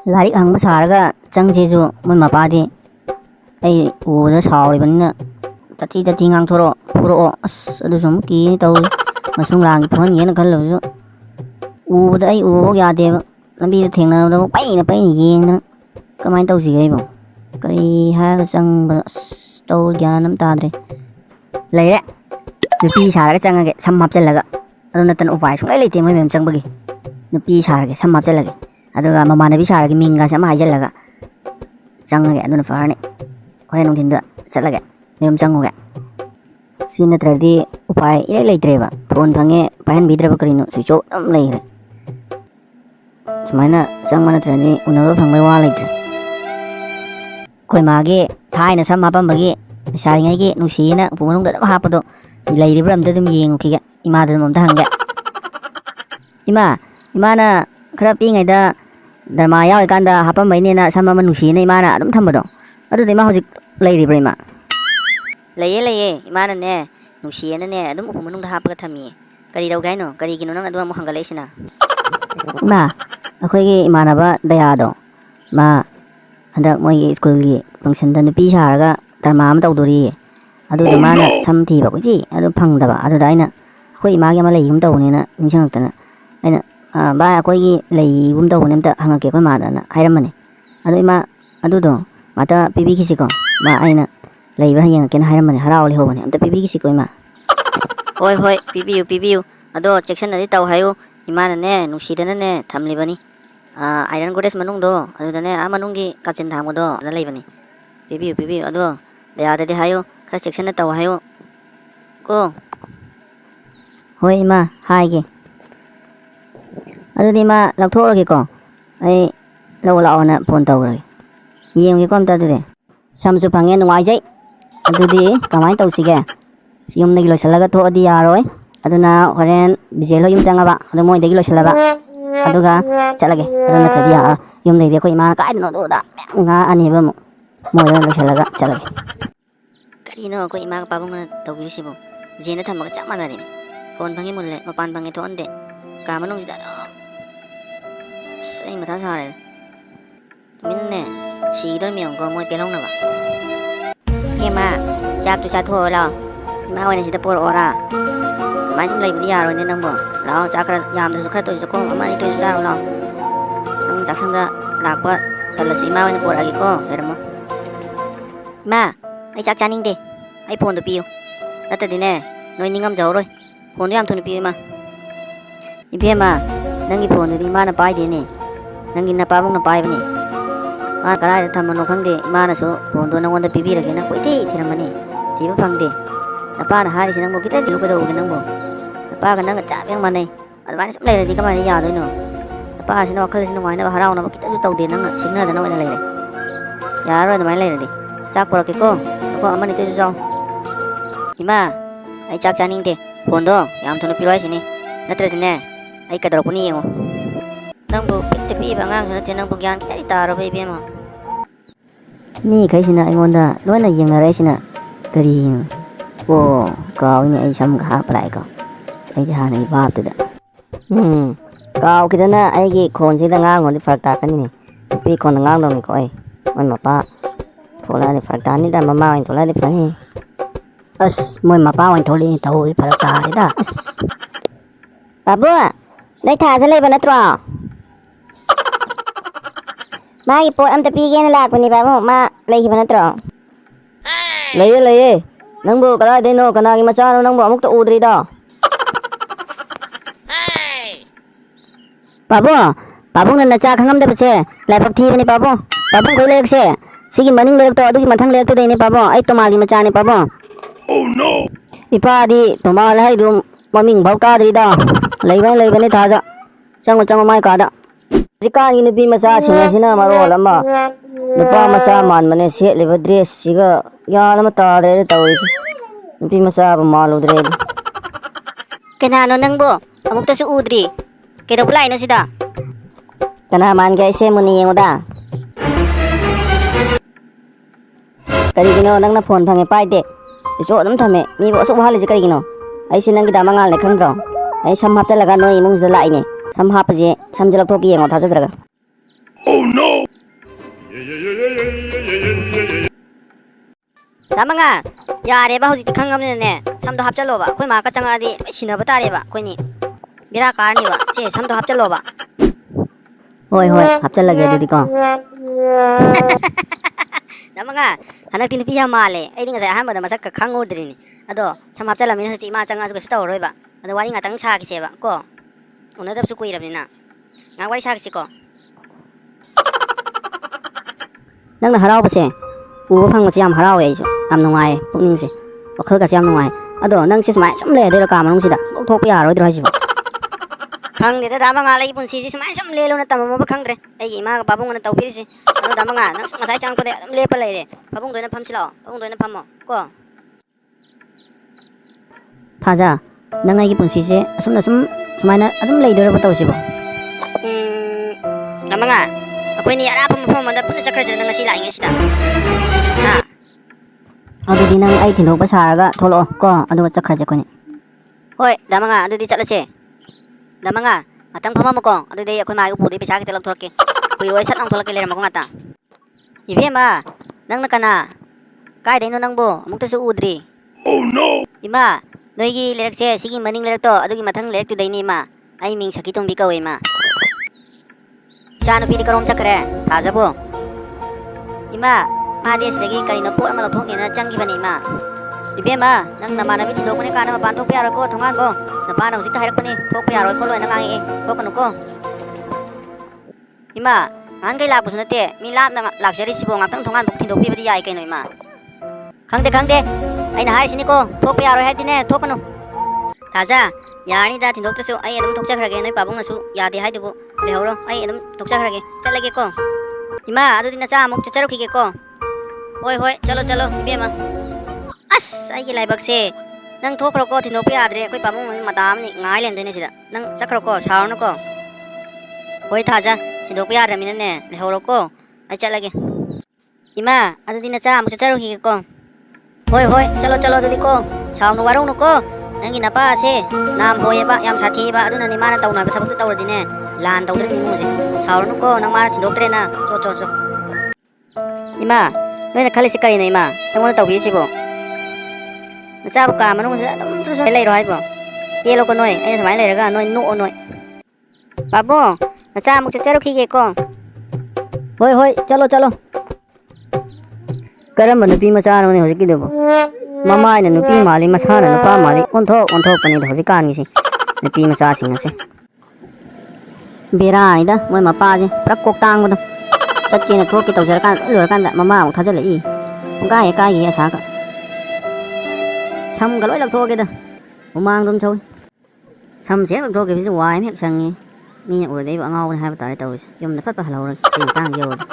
Larik hang masaraga chang jeju moi mapadi ai uda sauribani tati ngang thoro puro adu som ki tau masung lang phon yen kan lo uda ai u ya de lambi thengna da pai yeng na kamai tau si ai bo kari ha chang tau gyanam tadre leire nupi saraga changage sam hapchalaga adu natan upai sungai leite moi mem changbagi nupi sarage sam hapchalage aduga mamanabi sarage minga sama haijallaga changage aduna farane hore nungthinda chatlage mem changuge sina tradi upai ilai leitreba phone phange pahan bidraba karino switch off am leire sumaina changmana tradi unaba phangbai wa leitre koi mage thaina sam hapambagi saringai ge nusina pumanungda dam hapado leiribra amda dum yengukiga imada dum amda hangge imana khara pingai da dharma yaw kanda hapam baini na sama manusi na imana adum thambado adu de ma hojik leiribra ima leye imana ne nusi na ne adum upum manung da hapaga thami kari dau gaino kari gino nang adu amu hangalaisina ma akhoi gi imana ba daya do ma handak moi school gi function da nupi saraga dharma am tawdori adu de mana samthi ba ji adu phangda ba adu daina khoi ma gi ma leigum tawni na ningsangaktana aina ba akhoi leigum tawni amta hangake khoi ma dana hairamani adu ima adu do mata pibi kisiko ma aina leibra yang ken hairamani harawli hobani amta pibi kisiko ima hoi pibiu ado section adi taw hayo imana ne nusidana ne thamlibani iron goddess manung do adu dane a manungi kachin thangmo do na leibani pibiu ado daya de hayo kha section na taw hayo ko hoi ima haige adudi ma lakthorage ko ai law na phone tawrage yengi ko amta de samsu phange nuai jai adudi kamai tawsige yum nagi lo salaga tho adi yaroi aduna horen bijelo yum changaba adu moi degi lo salaba aduga chalage aduna thadi ya yum dei de ko imana kai no do da nga ani ba mo moi lo salaga chalage karino ko imang pabung na tawgisibo jena thamaga chamanari phone phange mulle mapan phange tho ande ka manung sida sai matha sare minne si dor miong ko moi pelong na ba ema chak tu cha tho la ma wani sida por ora mai sum lai bi ya ro ne nang bo la cha kra yam du kha to ko ma ni to sa ro la nang chak sang da lak pa tala su ma wani por agi ko hermo ma ai chak chaning de ai phone to piu ata dine noi ningam jaw roi phone yam thun piu ma ibe ma nangi phone ri ma na pai de ne nangi na pa mong na pai bani ma kara da thamano khangde ma na so phone do nang wanda pibi rage na koi te thiramani thiba phangde na pa na hari sinang mo kita dilu ka daw nang mo na pa ka nang cha beng manai advance sum leire di ka mani ya do no na pa sino wakhal sino wai na haraw na kita su taw de nang singna da na wai leire ya ro da mai leire di chak por ke ko amani to jaw ima ai chak chaning de phone do yam thonu piroi sini natre dine ai ka dor puni yengo nang bu pitte pi ba ngang su nang bu gyan kita ta ro be be ma mi khai sina ai ngonda loina yeng na rai sina kari o kaw ni ai sam ga palai ko sai ha nei ba tu da kaw kidana ai gi khon si da ngang ngon di fak ta kan ni pi khon ngang dong ni ko ai man ma pa thola ni fak ta ni da mama ai thola di phani as moi ma pa ai tholi tau i fak ta ri da babu dai tha sa lei ba na tro mai po am ta pi ge na la ko ni babu ma lei ba na tro lei nangbo kala de no kana gi macha no nangbo amuk to udri da babu na cha khangam de pche lai pak thi bani babu koi lek se sigi maning lek to adugi mathang lek to de ni babu ai to mali macha ni babu oh no ipa di to ma lai dum maming bau ka dri da lai bani tha ja chango mai ka da jika ni bi macha singa sina maro lamba nupa macha man mane se le dress siga ya lama ta de tawri nupi macha ba malu dre kenano nangbo amuk ta su udri kedo pulai no sida kana man ga se muni yengoda kari gino nang na phone phange pai de so dum thame ni bo so hali je kari gino ai sinang gi da mangal le khang dro ai sam hap chalaga noi mung da lai ne sam hap je sam jalak thoki yengo tha jadraga Oh no! 남아가 야래봐 호지티 칸감네네 삼도 합잘로봐 거기 마까 짱아디 신어봐 따래봐 거기 미라 까니봐 제 삼도 합잘로봐 호이 합잘라게 되디고 남아가 하나티 누피야 말래 아이디 ngasa ahamada masak khangordrini ado sam 합잘라면 호지 마 짱아 주고 스타오로이봐 ado wari ngatang 차기세봐 거 오늘답수 꾸이랍니다 나 wari 차기시고 ꯅꯪꯅ ꯍꯔꯥꯎꯕꯁꯦ ꯎꯕ ꯐꯪꯕꯁꯦ ꯌꯥꯝ ꯍꯔꯥꯎꯋꯦ ꯑꯩꯁꯨ ꯌꯥꯝ ꯅꯨꯡꯉꯥꯏꯌꯦ ꯄꯨꯛꯅꯤꯡꯁꯦ ꯋꯥꯈꯜꯒꯁꯦ ꯌꯥꯝ ꯅꯨꯡꯉꯥꯏ ꯑꯗꯣ ꯅꯪꯁꯦ ꯁꯨꯃꯥꯏꯅ ꯁꯨꯝ ꯂꯩꯔꯗꯣꯏꯔꯣ ꯀꯥ ꯃꯅꯨꯡꯁꯤꯗ ꯂꯧꯊꯣꯛꯄ ꯌꯥꯔꯣꯏꯗ꯭ꯔꯣ ꯍꯥꯏꯁꯤꯕꯣ ꯈꯪꯗꯦꯗ ꯗꯥꯃꯉꯥ ꯑꯩꯒꯤ ꯄꯨꯟꯁꯤꯁꯦ ꯁꯨꯃꯥꯏꯅ ꯁꯨꯝ ꯂꯦꯜꯂꯨꯅ ꯇꯝꯃꯝꯃꯕ ꯈꯪꯗ꯭ꯔꯦ ꯑꯩꯒꯤ ꯏꯃꯥꯒ ꯄꯥꯕꯨꯡꯒꯅ ꯇꯧꯕꯤꯔꯤꯁꯦ ꯑꯗꯣ ꯗꯥꯃꯉꯥ ꯅꯪ ꯁꯨꯝ ꯉꯁꯥꯏ ꯆꯪꯉꯛꯄꯗꯩ ꯑꯗꯨꯝ ꯂꯦꯞꯄ ꯂꯩꯔꯦ ꯐꯥꯕꯨꯡꯗ ꯑꯣꯏꯅ ꯐꯝꯁꯤ ꯂꯥꯛꯑꯣ ꯐꯥꯕꯨꯡꯗ ꯑꯣꯏꯅ ꯐꯝꯃꯣ ꯀꯣ ꯊꯥꯖ ꯅꯪ ꯑꯩꯒꯤ ꯄꯨꯟꯁꯤꯁꯦ ꯑꯁꯨꯝꯅ ꯁꯨꯃꯥꯏꯅ ꯑꯗꯨꯝ ꯂꯩꯗꯣꯏꯔꯕ ꯇꯧꯁꯤꯕꯣ ꯗꯥꯃꯉꯥ ꯑꯩꯈꯣꯏꯅꯤ ꯑꯔꯥꯞꯄ ꯃꯐꯝ ꯑꯃꯗ ꯄꯨꯟꯅ ꯆꯠꯈ꯭ꯔꯁꯤꯔ ꯅꯪ ꯉꯁꯤ ꯂꯥꯛꯏꯉꯩꯁꯤꯗ ꯑꯗꯨꯗꯤ ꯅꯪ ꯑꯩ ꯊꯤꯟꯗꯣꯛꯄ ꯁꯥꯔꯒ ꯊꯣꯛꯂꯛꯑꯣ ꯀꯣ ꯑꯗꯨꯒ ꯆꯠꯈ꯭ꯔꯁꯦ ꯑꯩꯈꯣꯏꯅꯤ ꯍꯣꯏ ꯗꯥꯃꯉꯥ ꯑꯗꯨꯗꯤ ꯆꯠꯂꯁꯦ ꯗꯥꯃꯉꯥ ꯉꯥꯛꯇꯪ ꯐꯝꯃꯝꯃꯨꯀꯣ ꯑꯗꯨꯗꯤ ꯑꯩꯈꯣꯏ ꯃꯥꯒꯤ ꯎꯄꯨꯗꯩ ꯄꯩꯁꯥ ꯈꯤꯇ ꯂꯧꯊꯣꯔꯛꯀꯦ ꯀꯨꯏꯔꯣꯏ ꯁꯠ ꯂꯪꯊꯣꯛꯂꯛꯀꯦ ꯂꯩꯔꯝꯃꯀꯣ ꯉꯥꯛꯇ 이비엠아 ꯅꯪꯅ ꯀꯅꯥ ꯀꯥꯏꯗꯩꯅꯣ ꯅꯪꯕꯨ ꯑꯃꯨꯛꯇꯁꯨ ꯎꯗ꯭ꯔꯤ Oh no! 이마 너희ꯒꯤ ꯂꯩꯔꯛꯁꯦ ꯁꯤꯒꯤ ꯃꯅꯤꯡ ꯂꯩꯔꯛꯇꯣ ꯑꯗꯨꯒꯤ ꯃꯊꯪ ꯂꯩꯔꯛꯇꯨꯗꯩꯅꯤ 이마 ꯑꯩ ꯃꯤꯡ ꯁꯈꯤꯇꯣꯝꯕꯤ ꯀꯧꯏ 이마 ꯏꯆꯥꯅꯨꯄꯤꯗꯤ ꯀꯔꯣꯝ ꯆꯠꯈ꯭ꯔꯦ ꯊꯥꯖꯕꯨ 이마 ꯃꯥꯗꯤ ꯑꯁꯤꯗꯒꯤ ꯀꯔꯤꯅꯣ ꯄꯣꯠ ꯑꯃ ꯂꯧꯊꯣꯛꯅꯦꯅ ꯆꯪꯈꯤꯕꯅꯤ 이마 이비엠아 ꯅꯪ ꯅꯃꯥꯟꯅꯕꯤ ꯊꯤꯟꯗꯣꯛꯄꯅꯦ ꯀꯥꯟꯅ ꯃꯄꯥꯟ ꯊꯣꯛꯄ ꯌꯥꯔꯣꯏꯀꯣ ꯊꯣꯡꯒꯥꯟꯕꯣ ꯅꯄꯥꯅ ꯍꯧꯖꯤꯛꯇ ꯍꯥꯏꯔꯛꯄꯅꯤ ꯊꯣꯛꯄ ꯌꯥꯔꯣꯏ ꯈꯣꯠꯂꯣꯏꯅ ꯉꯥꯡꯉꯛꯑꯦ ꯊꯣꯛꯀꯅꯨꯀꯣ 이마 ꯅꯍꯥꯟꯈꯩ ꯂꯥꯛꯄꯁꯨ ꯅꯠꯇꯦ ꯃꯤ ꯂꯥꯞꯅ ꯂꯥꯛꯆꯔꯤꯁꯤꯕꯣ ꯉꯥꯛꯇꯪ ꯊꯣꯡꯒꯥꯟ ꯊꯤꯟꯗꯣꯛꯄꯤꯕꯗꯤ ꯌꯥꯏ ꯀꯩꯅꯣ 이마 ꯈꯪꯗꯦ ꯑꯩꯅ ꯍꯥꯏꯔꯤꯁꯤꯅꯤꯀꯣ ꯊꯣꯛꯄ ꯌꯥꯔꯣꯏ ꯍꯥꯏꯗꯤꯅꯦ ꯊꯣꯛꯀꯅꯨ ꯊꯥꯖ ꯌꯥꯔꯅꯤꯗ ꯊꯤꯟꯗꯣꯛꯇ꯭ꯔꯁꯨ ꯑꯩ ꯑꯗꯨꯝ ꯊꯣꯛꯆꯈ꯭ꯔꯒꯦ ꯅꯣꯏ ꯄꯥꯕꯨꯡꯅꯁꯨ ꯌꯥꯗꯦ ꯍꯥꯏꯗꯨꯕꯨ ꯂꯩꯍꯧꯔꯣ ꯑꯩ ꯑꯗꯨꯝ ꯊꯣꯛꯆꯈ꯭ꯔꯒꯦ ꯆꯠꯂꯒꯦꯀꯣ 이마 ꯑꯗꯨꯗꯤ ꯅꯆꯥ ꯑꯃꯨꯛ ꯆꯠꯆꯔꯨꯈꯤꯒꯦꯀꯣ ꯍꯣꯏ ꯆꯠꯂꯣ 이비엠아 ꯑꯁ ꯑꯩꯒꯤ ꯂꯥꯏꯕꯛꯁꯦ ꯅꯪ ꯊꯣꯛꯈ꯭ꯔꯣꯀꯣ ꯊꯤꯟꯗꯣꯛꯄ ꯌꯥꯗ꯭ꯔꯦ ꯑꯩꯈꯣꯏ ꯄꯥꯕꯨꯡ ꯃꯇꯥ ꯑꯃꯅꯤ ꯉꯥꯏ ꯂꯩꯔꯝꯗꯣꯏꯅꯦ ꯁꯤꯗ ꯅꯪ ꯆꯠꯈ꯭ꯔꯣꯀꯣ ꯁꯥꯎꯔꯅꯨꯀꯣ ꯍꯣꯏ ꯊꯥꯖ ꯊꯤꯟꯗꯣꯛꯄ ꯌꯥꯗ꯭ꯔꯃꯤꯅꯅꯦ ꯂꯩꯍꯧꯔꯣꯀꯣ ꯑꯩ ꯆꯠꯂꯒꯦ 이마 ꯑꯗꯨꯗꯤ ꯅꯆꯥ ꯑꯃꯨꯛ ꯆꯠꯆꯔꯨꯈꯤꯒꯦꯀꯣ ꯍꯣꯏ ꯆꯠꯂꯣ ꯑꯗꯨꯗꯤꯀꯣ ꯁꯥꯎꯅ ꯋꯥꯔꯧꯅꯨꯀꯣ ꯅꯪꯒꯤ ꯅꯄꯥꯁꯦ ꯅꯥꯝ ꯍꯣꯏꯌꯦꯕ ꯌꯥꯝ ꯁꯥꯊꯤꯌꯦꯕ ꯑꯗꯨꯅꯅꯦ ꯃꯥꯅ ꯇꯧꯅꯕ ꯊꯕꯛꯇꯨ ꯇꯧꯔꯗꯤꯅꯦ ꯂꯥꯟ ꯇꯧꯗꯣꯏꯅꯤ ꯏꯃꯨꯡꯁꯦ ꯁꯥꯎꯔꯅꯨꯀꯣ ꯅꯪ ꯃꯥꯅ ꯊꯤꯟꯗꯣꯛꯇ꯭ꯔꯦꯅ ꯆꯣ 이마 ꯅꯣꯏꯅ ꯈꯜꯂꯤꯁꯤ ꯀꯔꯤꯅꯣ 이마 ꯅꯪꯉꯣꯟꯗ ꯇꯧꯕꯤꯔꯤꯁꯤꯕꯣ ꯅꯆꯥꯕꯨ ꯀꯥ ꯃꯅꯨꯡꯁꯤꯗ ꯑꯗꯨꯝ ꯁꯨ ꯂꯩꯔꯣ ꯍꯥꯏꯕꯣ ꯄꯦꯜꯂꯣꯀꯣ ꯅꯣꯏ ꯑꯩꯅ ꯁꯨꯃꯥꯏꯅ ꯂꯩꯔꯒ ꯅꯣꯏ ꯅꯣꯛꯑꯣ ꯅꯣꯏ ꯄꯥꯕꯨꯡ ꯅꯆꯥ ꯑꯃꯨꯛ ꯆꯠꯆꯔꯨꯈꯤꯒꯦꯀꯣ ꯍꯣꯏ ꯆꯠꯂꯣ ꯀꯔꯝꯕ ꯅꯨꯄꯤ ꯃꯆꯥꯅꯣꯅꯦ ꯍꯧꯖꯤꯛꯀꯤꯗꯨꯕꯣ ꯃꯃꯥꯏꯅ ꯅꯨꯄꯤ ꯃꯥꯜꯂꯤ ꯃꯁꯥꯅ ꯅꯨꯄꯥ ꯃꯥꯜꯂꯤ ꯑꯣꯟꯊꯣꯛꯄꯅꯤꯗ ꯍꯧꯖꯤꯛꯀꯥꯟꯒꯤꯁꯤ ꯅꯨꯄꯤ ꯃꯆꯥꯁꯤꯡ ꯑꯁꯦ ꯕꯦꯔꯥꯅꯤꯗ ꯃꯣꯏ ꯃꯄꯥꯁꯦ ꯄꯨꯔꯥ ꯀꯣꯛꯇꯥꯡꯕꯗꯣ ꯆꯠꯀꯦꯅ ꯊꯣꯛꯀꯦ ꯇꯧꯖꯔꯀꯥꯟꯗ ꯂꯣꯏꯔꯀꯥꯟꯗ ꯃꯃꯥ ꯑꯃꯨꯛ ꯊꯥꯖꯤꯜꯂꯛꯏ ꯄꯨꯡꯀꯥꯏ ꯍꯦꯛ ꯀꯥꯏꯒꯤ ꯑꯁꯥꯒ ꯁꯝꯒ ꯂꯣꯏ ꯂꯧꯊꯣꯛꯑꯒꯦꯗ ꯍꯨꯃꯥꯡꯗꯨꯝ ꯁꯧꯏ ꯁꯝꯁꯦ ꯍꯦꯛ ꯂꯧꯊꯣꯛꯈꯤꯕꯁꯤ ꯋꯥꯏ ꯑꯃ ꯍꯦꯛ ꯁꯪꯉꯤ ꯃꯤꯅ ꯎꯔꯗꯤ ꯑꯩꯕꯨ ꯑꯉꯥꯎꯕꯅꯤ ꯍꯥꯏꯕ ꯇꯥꯔꯦ ꯇꯧꯔꯤꯁꯦ ꯌꯨꯝꯗ ꯐꯠ ꯍꯜꯍꯧꯔꯒꯦ ꯁꯤ ꯃꯇꯥꯡꯁꯤ ꯌꯧꯔꯗꯤ